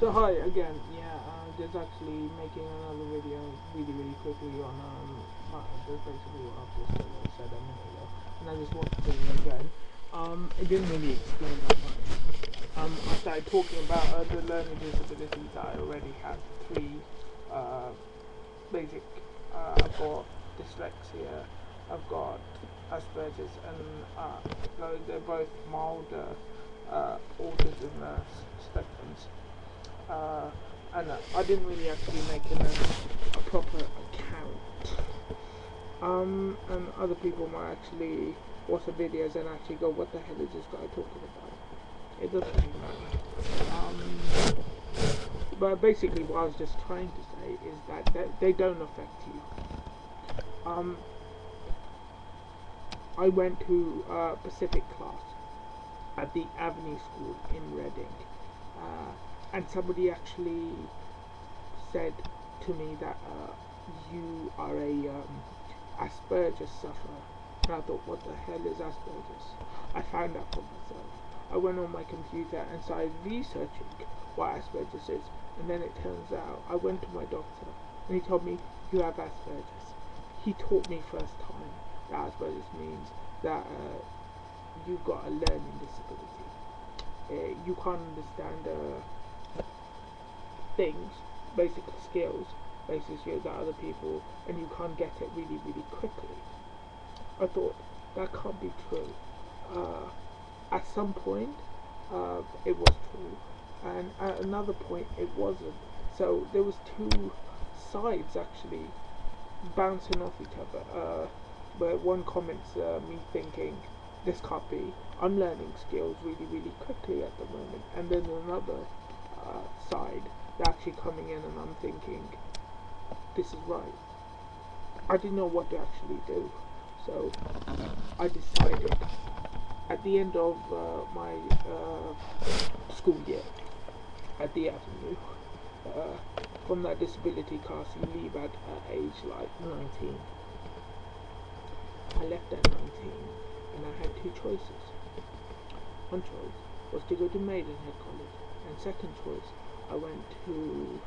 So hi again. Yeah, just actually making another video really quickly on just basically what I've just said a minute ago, and I just wanted to say it again. It didn't really explain that much. I started talking about the learning disabilities that I already had. Three basic. I've got dyslexia. I've got aspergus, and they're both mild autism spectrums. And I didn't really actually make a proper account. And other people might actually watch the videos and actually go, "What the hell is this guy talking about?" It doesn't really matter. But basically, what I was just trying to say is that they don't affect you. I went to Pacific class at the Avenue School in Reading. And somebody actually said to me that you are a aspergus sufferer. And I thought, what the hell is aspergus? I found out for myself. I went on my computer and started researching what aspergus is, and then it turns out I went to my doctor and he told me, you have aspergus. He taught me first time that aspergus means that you've got a learning disability. You can't understand things, basic skills that other people, and you can't get it really quickly. I thought that can't be true. At some point it was true, and at another point it wasn't. So there was two sides actually bouncing off each other, where one comments me thinking, this can't be, I'm learning skills really quickly at the moment, and then another side they're actually coming in and I'm thinking, this is right. I didn't know what to actually do, so I decided at the end of my school year at the Avenue, from that disability class you leave at age like 19. I left at 19 and I had two choices. One choice was to go to Maidenhead College, and second choice I wanted to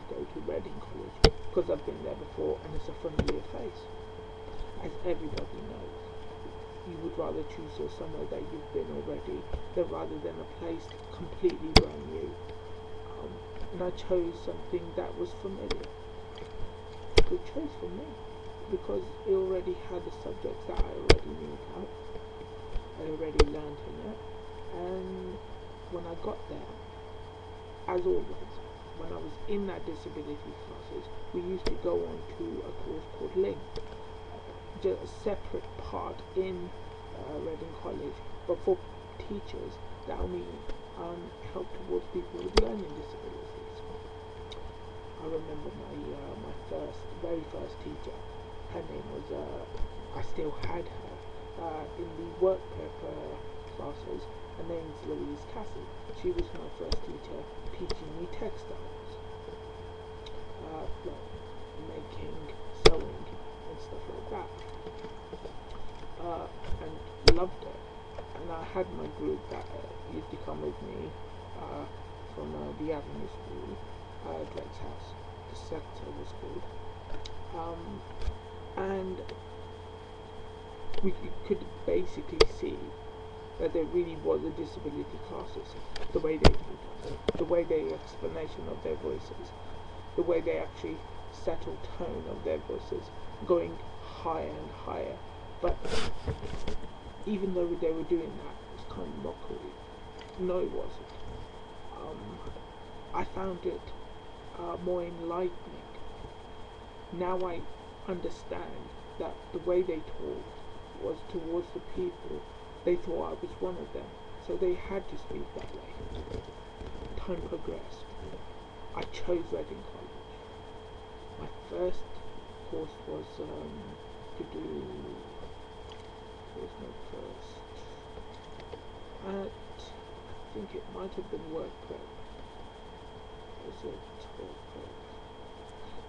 go to Reading College because I've been there before and it's a familiar face. As everybody knows, you would rather choose somewhere that you've been already rather than a place completely brand new. And I chose something that was familiar. Good choice for me because it already had the subjects that I already knew about. I already learned in it, and when I got there, as always, when I was in that disability classes, we used to go on to a course called Link, just a separate part in Reading College, but for teachers that only help towards people with learning disabilities. I remember my very first teacher. Her name was I still had her in the work prep classes. Her name's Louise Cassie. She was my first teacher teaching me textiles, like making, sewing, and stuff like that. And loved it. And I had my group that used to come with me from the Avenue School, Greg's house. The sector was called. And we could basically see that there really was a disability classes, the way they taught us, the way their explanation of their voices, the way they actually settled tone of their voices, going higher and higher. But even though they were doing that, it was kind of mockery. No, it wasn't. I found it more enlightening. Now I understand that the way they talked was towards the people. They thought I was one of them, so they had to speak that way. Time progressed. I chose Reading College. My first course was to do. Was my first? I think it might have been work prep. Was it work prep?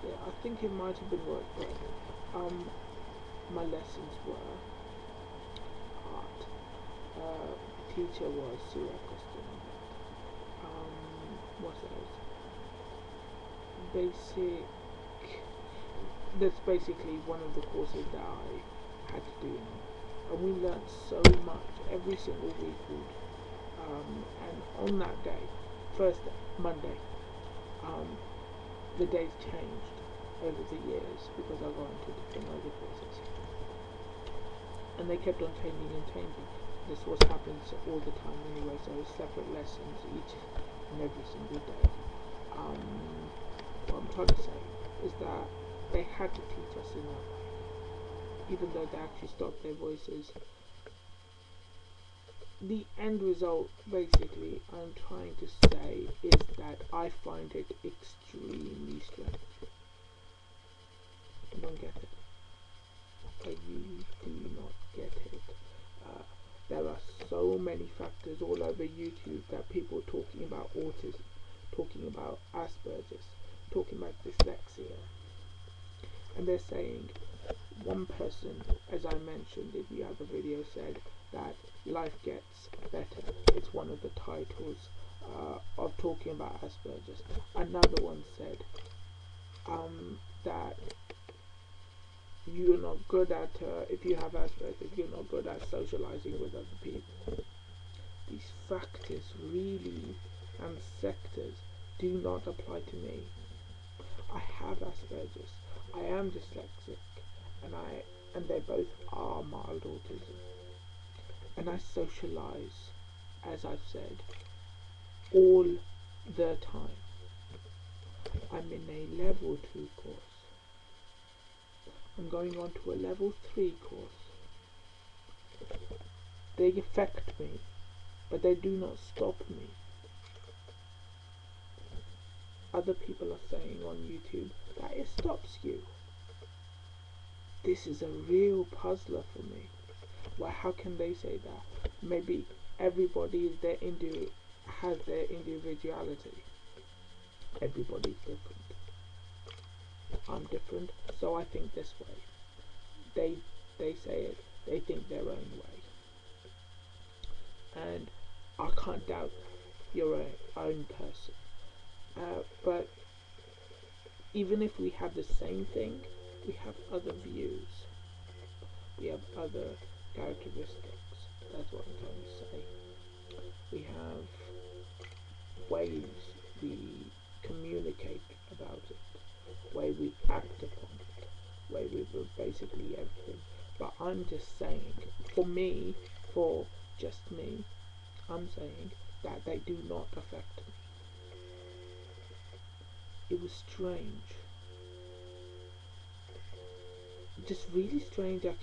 Yeah, I think it might have been work prep. My lessons were art. The teacher was Sue Eccleston. basic. That's basically one of the courses that I had to do, and we learned so much every single week. And on that day, first Monday, the days changed over the years because I got into different other courses, and they kept on changing and changing. This was happens all the time anyway, so separate lessons each and every single day. What I'm trying to say is that they had to teach us in that way, even though they actually stopped their voices. The end result, basically, I'm trying to say is that I find it extremely strange. I don't get it. I really do not get it. There are so many factors all over YouTube that people are talking about autism, talking about aspergus, talking about dyslexia, and they're saying, one person, as I mentioned in the other video, said that life gets better. It's one of the titles of talking about aspergus. Another one said that you're not good at, if you have aspergus, you're not good at socializing with other people. These factors really and sectors do not apply to me. I have aspergus, I am dyslexic, and they both are mild autism, and I socialize, as I've said, all the time. I'm in a level 2 course. I'm going on to a level 3 course. They affect me, but they do not stop me. Other people are saying on YouTube that it stops you. This is a real puzzler for me. Well, how can they say that? Maybe everybody is has their individuality. Everybody's different. I'm different, so I think this way. They say it, they think their own way. And I can't doubt your own person. But even if we have the same thing, we have other views. We have other characteristics. That's what I'm trying to say. We have ways we communicate about it, way we act upon it, way we do basically everything. But I'm just saying, for just me, I'm saying that they do not affect me. It was strange. Just really strange. I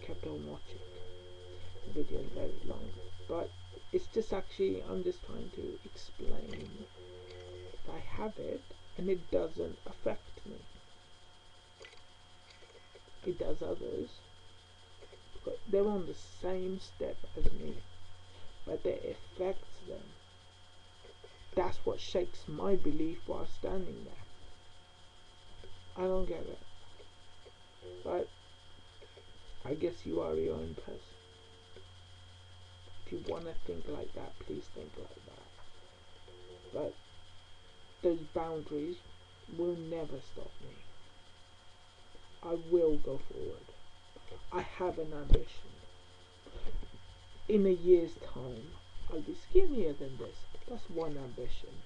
kept on watching. The video is very long, but it's just actually, I'm just trying to explain that I have it and it doesn't affect me. It does others, but they're on the same step as me, but it affects them. That's what shakes my belief while standing there. I don't get it. But I guess you are your own person. If you want to think like that, please think like that. But those boundaries will never stop me. I will go forward. I have an ambition. In a year's time, I'll be skinnier than this. That's one ambition.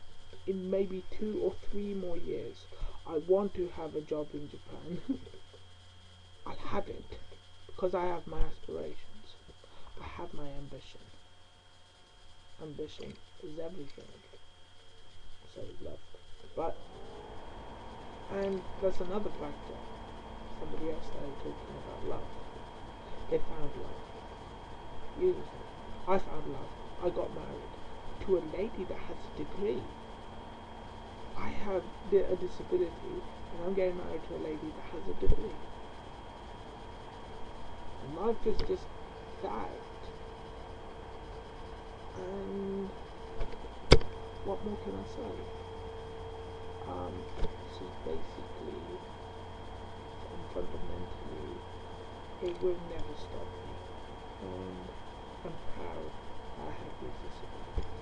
In maybe 2 or 3 more years, I want to have a job in Japan. I'll have it because I have my aspirations. I have my ambition. Ambition is everything. So love. And that's another factor. Somebody else started talking about love. They found love. You, I found love. I got married to a lady that has a degree. I have a disability, and I'm getting married to a lady that has a degree. And life is just that. And what more can I say? This is basically, and fundamentally, it will never stop me. And I'm proud I have these disabilities.